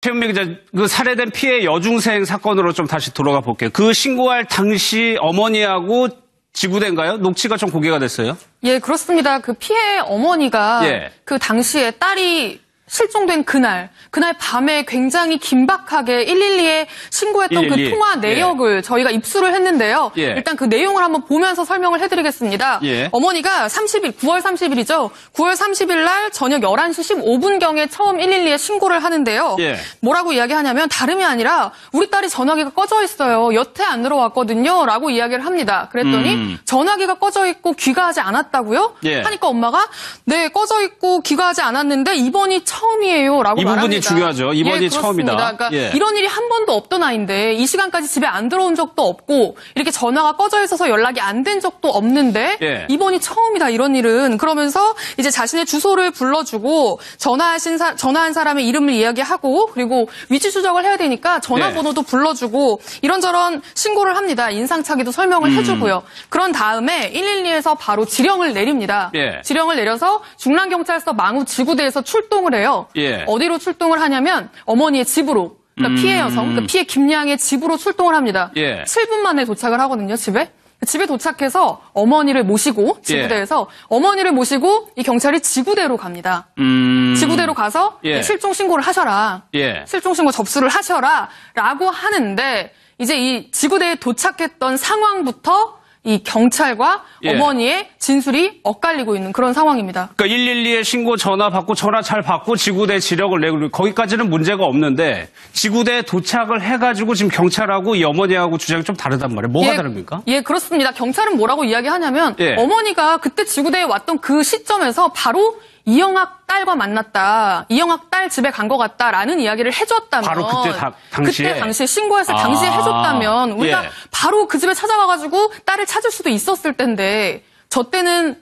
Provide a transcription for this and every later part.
최은미 기자, 그 살해된 피해 여중생 사건으로 좀 다시 돌아가 볼게요. 그 신고할 당시 어머니하고 지구대인가요? 녹취가 좀 공개가 됐어요? 예, 그렇습니다. 그 피해 어머니가 그 당시에 딸이 실종된 그날 밤에 굉장히 긴박하게 112에 신고했던 112. 그 통화 내역을 저희가 입수를 했는데요. 일단 그 내용을 한번 보면서 설명을 해드리겠습니다. 어머니가 9월 30일이죠. 9월 30일 날 저녁 11시 15분경에 처음 112에 신고를 하는데요. 뭐라고 이야기하냐면 다름이 아니라 우리 딸이 전화기가 꺼져 있어요. 여태 안 들어왔거든요. 라고 이야기를 합니다. 그랬더니 전화기가 꺼져 있고 귀가하지 않았다고요? 하니까 엄마가 네, 꺼져 있고 귀가하지 않았는데 이번이 처음이에요. 라고 이 말합니다. 부분이 중요하죠. 이번이 처음이다. 그러니까 이런 일이 한 번도 없던 아이인데 이 시간까지 집에 안 들어온 적도 없고 이렇게 전화가 꺼져 있어서 연락이 안 된 적도 없는데 이번이 처음이다. 이런 일은. 그러면서 이제 자신의 주소를 불러주고 전화한 사람의 이름을 이야기하고 그리고 위치 추적을 해야 되니까 전화번호도 불러주고 이런저런 신고를 합니다. 인상착의도 설명을 해주고요. 그런 다음에 112에서 바로 지령을 내립니다. 지령을 내려서 중랑경찰서 망우 지구대에서 출동을 해요. 어디로 출동을 하냐면 어머니의 집으로. 그러니까 피해 여성, 그러니까 피해 김양의 집으로 출동을 합니다. 7분 만에 도착을 하거든요, 집에. 집에 도착해서 어머니를 모시고 지구대에서 어머니를 모시고 이 경찰이 지구대로 갑니다. 지구대로 가서 실종 신고를 하셔라. 실종 신고 접수를 하셔라. 라고 하는데 이제 이 지구대에 도착했던 상황부터 이 경찰과 어머니의 진술이 엇갈리고 있는 그런 상황입니다. 그러니까 112에 신고 전화 받고 전화 잘 받고 지구대 지령을 내고 거기까지는 문제가 없는데 지구대에 도착을 해가지고 지금 경찰하고 이 어머니하고 주장이 좀 다르단 말이에요. 뭐가 다릅니까? 예, 그렇습니다. 경찰은 뭐라고 이야기하냐면 어머니가 그때 지구대에 왔던 그 시점에서 바로 이영학 딸과 만났다. 이영학 딸 집에 간 것 같다라는 이야기를 해줬다면 바로 당시에 신고했을 당시에 해줬다면 우리가 바로 그 집에 찾아가가지고 딸을 찾을 수도 있었을 텐데 저 때는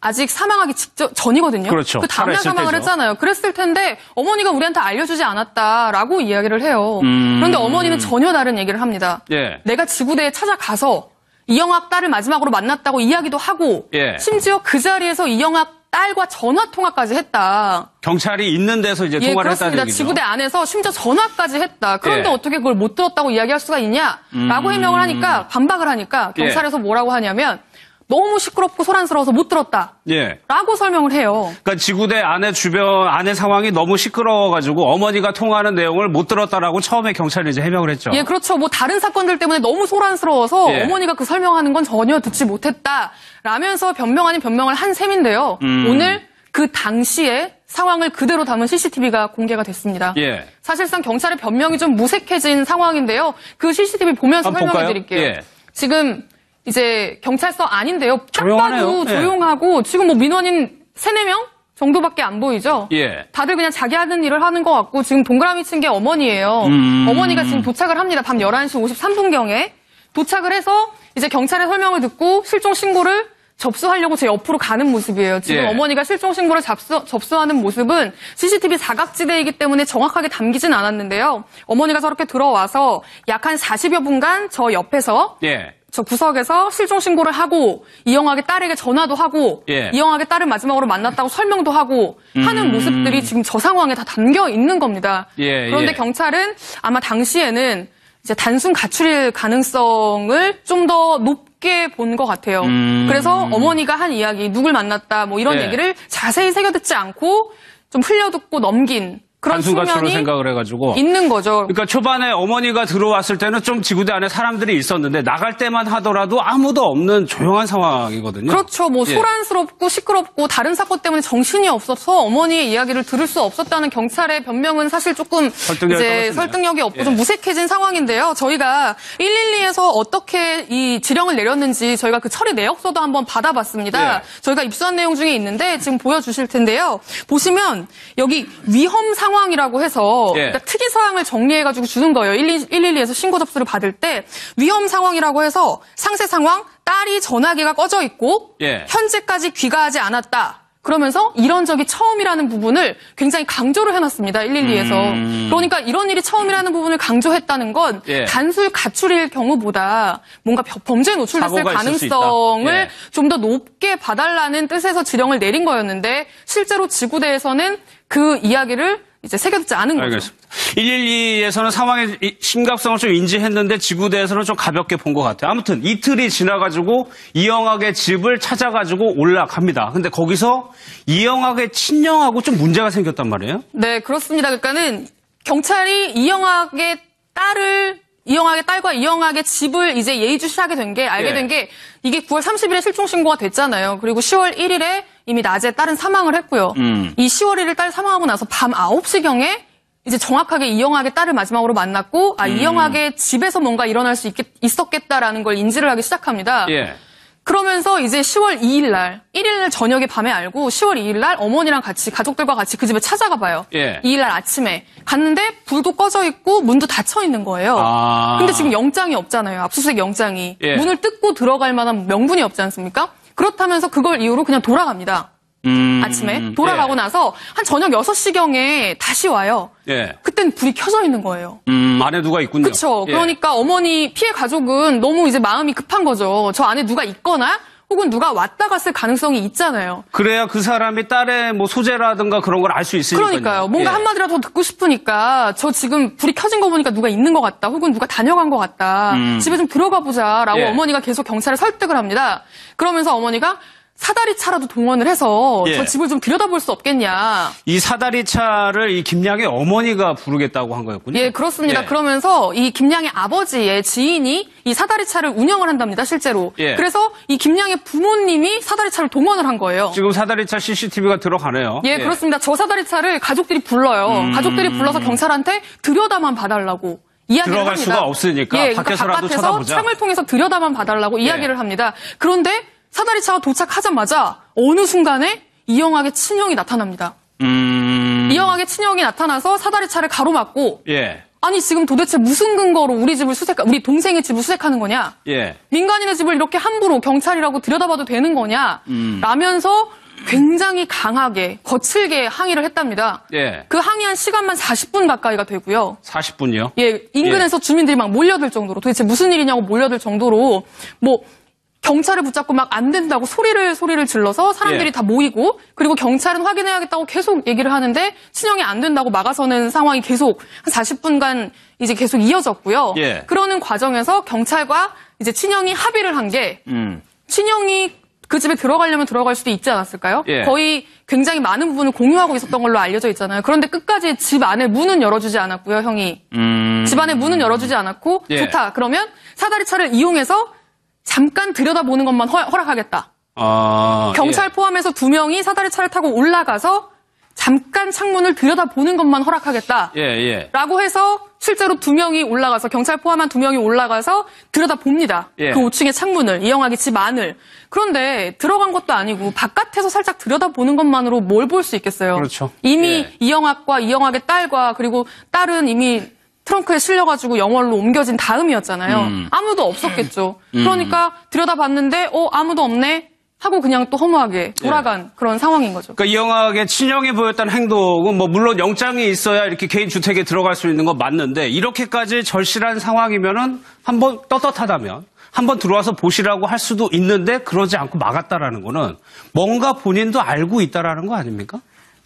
아직 사망하기 전이거든요. 그렇죠. 그 다음날 사망을 했잖아요. 그랬을 텐데 어머니가 우리한테 알려주지 않았다라고 이야기를 해요. 그런데 어머니는 전혀 다른 얘기를 합니다. 내가 지구대에 찾아가서 이영학 딸을 마지막으로 만났다고 이야기도 하고 심지어 그 자리에서 이영학 딸과 전화 통화까지 했다. 경찰이 있는 데서 이제 통화를 했다는 얘기죠. 지구대 안에서 심지어 전화까지 했다. 그런데 어떻게 그걸 못 들었다고 이야기할 수가 있냐라고 해명을 하니까 반박을 하니까 경찰에서 뭐라고 하냐면 너무 시끄럽고 소란스러워서 못 들었다. 라고 설명을 해요. 그러니까 지구대 안에 상황이 너무 시끄러워가지고 어머니가 통화하는 내용을 못 들었다라고 처음에 경찰이 이제 해명을 했죠. 예, 그렇죠. 뭐 다른 사건들 때문에 너무 소란스러워서 어머니가 그 설명하는 건 전혀 듣지 못했다. 라면서 변명 아닌 변명을 한 셈인데요. 오늘 그 당시에 상황을 그대로 담은 CCTV가 공개가 됐습니다. 사실상 경찰의 변명이 좀 무색해진 상황인데요. 그 CCTV 보면서 설명해 드릴게요. 지금 이제 경찰서 아닌데요. 딱 봐도 조용하고 지금 뭐 민원인 3-4명 정도밖에 안 보이죠. 다들 그냥 자기 하는 일을 하는 것 같고 지금 동그라미 친 게 어머니예요. 어머니가 지금 도착을 합니다. 밤 11시 53분경에 도착을 해서 이제 경찰의 설명을 듣고 실종 신고를 접수하려고 제 옆으로 가는 모습이에요. 지금 어머니가 실종 신고를 접수하는 모습은 CCTV 사각지대이기 때문에 정확하게 담기진 않았는데요. 어머니가 저렇게 들어와서 약 한 40여 분간 저 옆에서 저 구석에서 실종 신고를 하고 이영학의 딸에게 전화도 하고 이영학의 딸을 마지막으로 만났다고 설명도 하고 하는 모습들이 지금 저 상황에 다 담겨 있는 겁니다. 그런데 경찰은 아마 당시에는 이제 단순 가출일 가능성을 좀 더 높게 본 것 같아요. 그래서 어머니가 한 이야기, 누굴 만났다 뭐 이런 얘기를 자세히 새겨듣지 않고 좀 흘려듣고 넘긴 그런 단순가출로 생각을 해가지고 있는 거죠. 그러니까 초반에 어머니가 들어왔을 때는 좀 지구대 안에 사람들이 있었는데 나갈 때만 하더라도 아무도 없는 조용한 상황이거든요. 그렇죠. 뭐 소란스럽고 시끄럽고 다른 사건 때문에 정신이 없어서 어머니의 이야기를 들을 수 없었다는 경찰의 변명은 사실 조금 설득력이 없고 좀 무색해진 상황인데요. 저희가 112에서 어떻게 이 지령을 내렸는지 저희가 그 처리 내역서도 한번 받아봤습니다. 저희가 입수한 내용 중에 있는데 지금 보여주실 텐데요. 보시면 여기 위험 상황이라고 해서 그러니까 특이 사항을 정리해가지고 주는 거예요. 112에서 신고 접수를 받을 때 위험 상황이라고 해서 상세 상황, 딸이 전화기가 꺼져 있고 현재까지 귀가하지 않았다. 그러면서 이런 적이 처음이라는 부분을 굉장히 강조를 해놨습니다. 112에서. 그러니까 이런 일이 처음이라는 부분을 강조했다는 건 단순 가출일 경우보다 뭔가 범죄에 노출됐을 가능성을 좀 더 높게 봐달라는 뜻에서 지령을 내린 거였는데 실제로 지구대에서는 그 이야기를 이제 새겨듣지 않은 거죠. 알겠습니다. 112에서는 상황의 심각성을 좀 인지했는데 지구대에서는 좀 가볍게 본 것 같아요. 아무튼 이틀이 지나가지고 이영학의 집을 찾아가지고 올라갑니다. 근데 거기서 이영학의 친형하고 좀 문제가 생겼단 말이에요. 네, 그렇습니다. 그러니까는 경찰이 이영학의 딸과 이영학의 집을 이제 예의주시하게 된 게, 알게 된 게, 이게 9월 30일에 실종 신고가 됐잖아요. 그리고 10월 1일에 이미 낮에 딸은 사망을 했고요. 이 10월 1일 딸 사망하고 나서 밤 9시경에 이제 정확하게 이영학의 딸을 마지막으로 만났고, 이영학의 집에서 뭔가 일어날 수 있었겠다라는 걸 인지를 하기 시작합니다. 예. 그러면서 이제 10월 2일 날, 1일 날 저녁에 밤에 알고 10월 2일 날 어머니랑 같이 가족들과 같이 그 집에 찾아가 봐요. 예. 2일 날 아침에 갔는데 불도 꺼져 있고 문도 닫혀 있는 거예요. 근데 지금 영장이 없잖아요. 압수수색 영장이. 예. 문을 뜯고 들어갈 만한 명분이 없지 않습니까? 그렇다면서 그걸 이유로 그냥 돌아갑니다. 아침에 돌아가고 나서 한 저녁 6시경에 다시 와요. 예. 그땐 불이 켜져 있는 거예요. 안에 누가 있군요. 그렇죠. 예. 그러니까 어머니 피해 가족은 너무 이제 마음이 급한 거죠. 저 안에 누가 있거나 혹은 누가 왔다 갔을 가능성이 있잖아요. 그래야 그 사람이 딸의 뭐 소재라든가 그런 걸 알 수 있으니까요. 그러니까요. 뭔가 예. 한마디라도 더 듣고 싶으니까 저 지금 불이 켜진 거 보니까 누가 있는 것 같다. 혹은 누가 다녀간 것 같다. 집에 좀 들어가 보자라고 예. 어머니가 계속 경찰에 설득을 합니다. 그러면서 어머니가 사다리차라도 동원을 해서 예. 저 집을 좀 들여다볼 수 없겠냐. 이 사다리차를 이 김양의 어머니가 부르겠다고 한 거였군요. 예, 그렇습니다. 예. 그러면서 이 김양의 아버지의 지인이 이 사다리차를 운영을 한답니다, 실제로. 예. 그래서 이 김양의 부모님이 사다리차를 동원을 한 거예요. 지금 사다리차 CCTV가 들어가네요. 예, 그렇습니다. 저 사다리차를 가족들이 불러요. 가족들이 불러서 경찰한테 들여다만 봐달라고. 이야기를 들어갈 합니다. 수가 없으니까 예, 밖에서라도 바깥에서 쳐다보자. 창을 통해서 들여다만 봐달라고 이야기를 합니다. 그런데 사다리차가 도착하자마자 어느 순간에 이영학의 친형이 나타납니다. 이영학의 친형이 나타나서 사다리차를 가로막고 예. 아니 지금 도대체 무슨 근거로 우리 동생의 집을 수색하는 거냐? 예. 민간인의 집을 이렇게 함부로 경찰이라고 들여다봐도 되는 거냐? 라면서 굉장히 강하게 거칠게 항의를 했답니다. 예. 그 항의한 시간만 40분 가까이가 되고요. 40분이요? 예, 인근에서 주민들이 막 몰려들 정도로 도대체 무슨 일이냐고 몰려들 정도로 뭐 경찰을 붙잡고 막 안 된다고 소리를 질러서 사람들이 예. 다 모이고 그리고 경찰은 확인해야겠다고 계속 얘기를 하는데 친형이 안 된다고 막아서는 상황이 계속 한 40분간 이제 계속 이어졌고요. 예. 그러는 과정에서 경찰과 이제 친형이 합의를 한 게 친형이 그 집에 들어가려면 들어갈 수도 있지 않았을까요? 예. 거의 굉장히 많은 부분을 공유하고 있었던 걸로 알려져 있잖아요. 그런데 끝까지 집 안에 문은 열어주지 않았고요, 형이. 집 안에 문은 열어주지 않았고 예. 좋다. 그러면 사다리차를 이용해서 잠깐 들여다보는 것만 허락하겠다. 경찰 포함해서 2명이 사다리차를 타고 올라가서 잠깐 창문을 들여다보는 것만 허락하겠다. 예. 라고 해서 실제로 2명이 올라가서 경찰 포함한 2명이 올라가서 들여다봅니다. 예. 그 5층의 창문을 이영학의 집 안을. 그런데 들어간 것도 아니고 바깥에서 살짝 들여다보는 것만으로 뭘 볼 수 있겠어요. 그렇죠. 이미 예. 이영학과 이영학의 딸과 그리고 딸은 이미 트렁크에 실려가지고 영월로 옮겨진 다음이었잖아요. 아무도 없었겠죠. 그러니까 들여다봤는데 아무도 없네 하고 그냥 또 허무하게 돌아간 그런 상황인 거죠. 그러니까 이영학의 친형이 보였던 행동은 뭐 물론 영장이 있어야 이렇게 개인 주택에 들어갈 수 있는 건 맞는데 이렇게까지 절실한 상황이면은 한번 떳떳하다면 한번 들어와서 보시라고 할 수도 있는데 그러지 않고 막았다라는 거는 뭔가 본인도 알고 있다라는 거 아닙니까?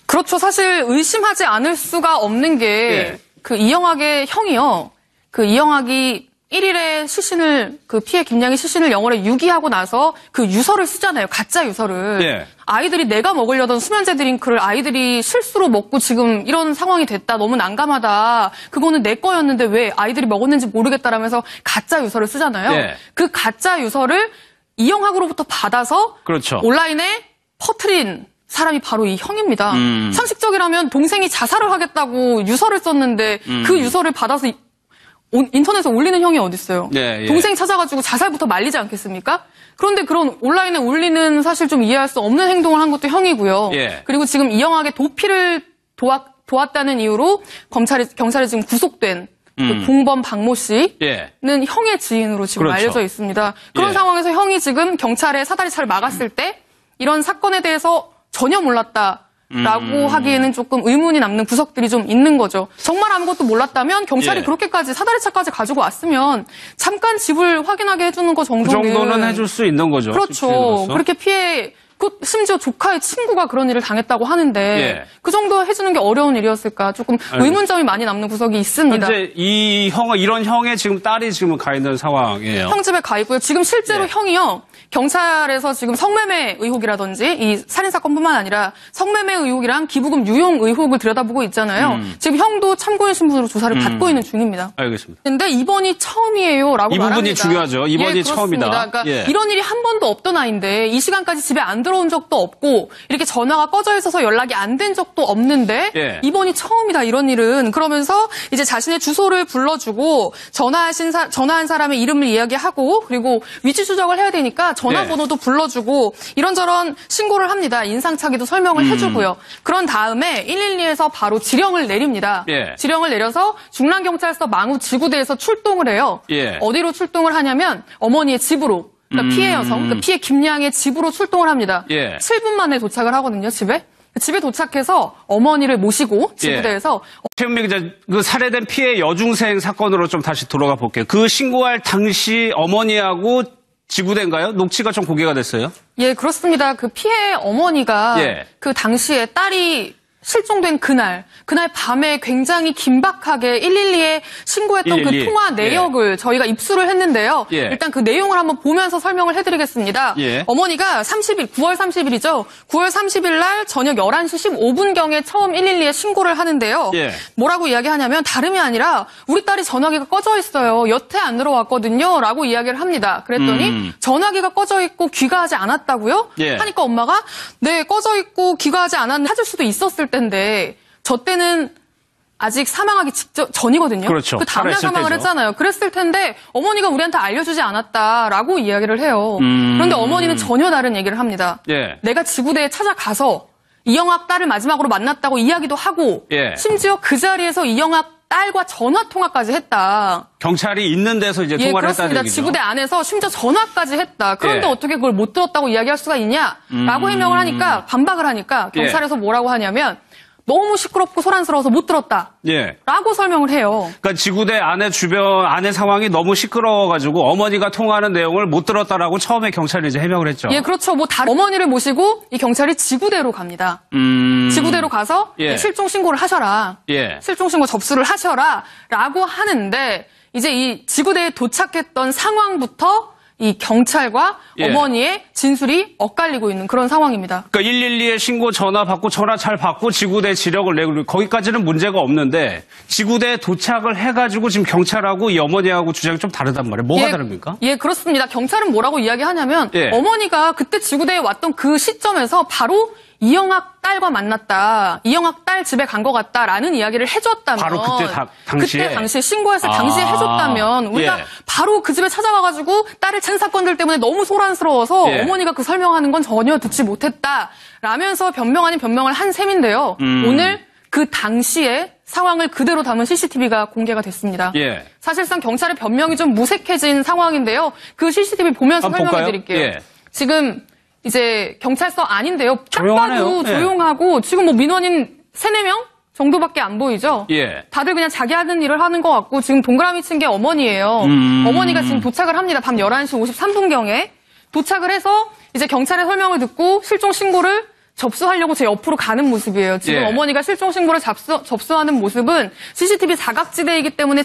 그렇죠. 사실 의심하지 않을 수가 없는 게 그 이영학의 형이요. 그 이영학이 1일에 시신을 그 피해 김양의 시신을 영월에 유기하고 나서 그 유서를 쓰잖아요. 가짜 유서를. 예. 아이들이 내가 먹으려던 수면제 드링크를 아이들이 실수로 먹고 지금 이런 상황이 됐다. 너무 난감하다. 그거는 내 거였는데 왜 아이들이 먹었는지 모르겠다라면서 가짜 유서를 쓰잖아요. 예. 그 가짜 유서를 이영학으로부터 받아서 그렇죠. 온라인에 퍼뜨린 사람이 바로 이 형입니다. 상식적이라면 동생이 자살을 하겠다고 유서를 썼는데 그 유서를 받아서 인터넷에 올리는 형이 어딨어요. 예. 동생 찾아가지고 자살부터 말리지 않겠습니까? 그런데 그런 온라인에 올리는 사실 좀 이해할 수 없는 행동을 한 것도 형이고요. 예. 그리고 지금 이영학의 도피를 도왔다는 이유로 경찰에 지금 구속된 그 공범 박모 씨는 형의 지인으로 지금 그렇죠. 알려져 있습니다. 그런 예. 상황에서 형이 지금 경찰에 사다리차를 막았을 때 이런 사건에 대해서 전혀 몰랐다라고 하기에는 조금 의문이 남는 구석들이 좀 있는 거죠. 정말 아무것도 몰랐다면 경찰이 예. 그렇게까지 사다리차까지 가지고 왔으면 잠깐 집을 확인하게 해주는 거 그 정도는 정도는 해줄 수 있는 거죠. 그렇죠. 집주인으로서. 그렇게 피해 심지어 조카의 친구가 그런 일을 당했다고 하는데 예. 그 정도 해주는 게 어려운 일이었을까 조금 의문점이 많이 남는 구석이 있습니다. 현재 이런 형의 지금 딸이 지금 가 있는 상황이에요. 형 집에 가 있고요. 지금 실제로 예. 형이요. 경찰에서 지금 성매매 의혹이라든지 이 살인사건뿐만 아니라 성매매 의혹이랑 기부금 유용 의혹을 들여다보고 있잖아요. 지금 형도 참고인 신분으로 조사를 받고 있는 중입니다. 알겠습니다. 근데 이번이 처음이에요라고 이 말합니다. 부분이 중요하죠. 이번이 예, 처음이다. 그러니까 예. 이런 일이 한 번도 없던 아이인데 이 시간까지 집에 안 들어온 적도 없고 이렇게 전화가 꺼져 있어서 연락이 안 된 적도 없는데 예. 이번이 처음이다 이런 일은. 그러면서 이제 자신의 주소를 불러주고 전화한 사람의 이름을 이야기하고 그리고 위치 추적을 해야 되니까 전화번호도 불러주고 이런저런 신고를 합니다. 인상착의도 설명을 해주고요. 그런 다음에 112에서 바로 지령을 내립니다. 예. 지령을 내려서 중랑경찰서 망우 지구대에서 출동을 해요. 예. 어디로 출동을 하냐면 어머니의 집으로. 그러니까 피해 여성, 그러니까 피해 김양의 집으로 출동을 합니다. 예. 7분 만에 도착을 하거든요, 집에. 집에 도착해서 어머니를 모시고 지구대에서 최은미 기자, 그 살해된 피해 여중생 사건으로 좀 다시 돌아가 볼게요. 그 신고할 당시 어머니하고 지구대인가요? 녹취가 좀 공개가 됐어요? 예, 그렇습니다. 그 피해 어머니가 예. 그 당시에 딸이 실종된 그날 밤에 굉장히 긴박하게 112에 신고했던 112. 그 통화 내역을 저희가 입수를 했는데요. 예. 일단 그 내용을 한번 보면서 설명을 해드리겠습니다. 예. 어머니가 9월 30일이죠. 9월 30일 날 저녁 11시 15분경에 처음 112에 신고를 하는데요. 예. 뭐라고 이야기하냐면 다름이 아니라 우리 딸이 전화기가 꺼져 있어요. 여태 안 들어왔거든요. 라고 이야기를 합니다. 그랬더니 전화기가 꺼져 있고 귀가하지 않았다고요? 예. 하니까 엄마가 네, 꺼져 있고 귀가하지 않았는데 찾을 수도 있었을 텐데 저 때는 아직 사망하기 직전 전이거든요. 그렇죠. 그 다음날 살아있을 사망을 때죠. 했잖아요. 그랬을 텐데 어머니가 우리한테 알려주지 않았다라고 이야기를 해요. 그런데 어머니는 전혀 다른 얘기를 합니다. 예. 내가 지구대에 찾아가서 이영학 딸을 마지막으로 만났다고 이야기도 하고 예. 심지어 그 자리에서 이영학 딸과 전화 통화까지 했다. 경찰이 있는 데서 이제 통화를 했다는 그렇습니다. 얘기죠. 지구대 안에서 심지어 전화까지 했다. 그런데 예. 어떻게 그걸 못 들었다고 이야기할 수가 있냐라고 해명을 하니까 반박을 하니까 경찰에서 뭐라고 하냐면 너무 시끄럽고 소란스러워서 못 들었다. 예. 라고 설명을 해요. 그러니까 지구대 안에 주변 안의 상황이 너무 시끄러워가지고 어머니가 통화하는 내용을 못 들었다라고 처음에 경찰이 이제 해명을 했죠. 예, 그렇죠. 뭐 다른 어머니를 모시고 이 경찰이 지구대로 갑니다. 지구대로 가서 예. 실종 신고를 하셔라. 예. 실종 신고 접수를 하셔라라고 하는데 이제 이 지구대에 도착했던 상황부터 이 경찰과 예. 어머니의 진술이 엇갈리고 있는 그런 상황입니다. 그러니까 112에 신고 전화 받고 전화 잘 받고 지구대 지령을 내고 거기까지는 문제가 없는데 지구대에 도착을 해가지고 지금 경찰하고 이 어머니하고 주장이 좀 다르단 말이에요. 뭐가 다릅니까? 예, 그렇습니다. 경찰은 뭐라고 이야기하냐면 예. 어머니가 그때 지구대에 왔던 그 시점에서 바로 이영학 딸과 만났다. 이영학 딸 집에 간 것 같다라는 이야기를 해줬다면 바로 그때 당시에? 그때 당시에 신고했을 당시에 해줬다면 우리가 예. 바로 그 집에 찾아가가지고 딸의 chen 사건들 때문에 너무 소란스러워서 예. 어머니가 그 설명하는 건 전혀 듣지 못했다라면서 변명 아닌 변명을 한 셈인데요. 오늘 그 당시에 상황을 그대로 담은 CCTV가 공개가 됐습니다. 예. 사실상 경찰의 변명이 좀 무색해진 상황인데요. 그 CCTV 보면서 한번 설명해 볼까요? 드릴게요. 예. 지금 이제 경찰서 아닌데요. 딱 조용하네요. 봐도 예. 조용하고 지금 뭐 민원인 3-4명 정도밖에 안 보이죠? 예. 다들 그냥 자기 하는 일을 하는 것 같고 지금 동그라미 친 게 어머니예요. 어머니가 지금 도착을 합니다. 밤 11시 53분경에 도착을 해서 이제 경찰의 설명을 듣고 실종 신고를 접수하려고 제 옆으로 가는 모습이에요. 지금 예. 어머니가 실종 신고를 접수하는 모습은 CCTV 사각지대이기 때문에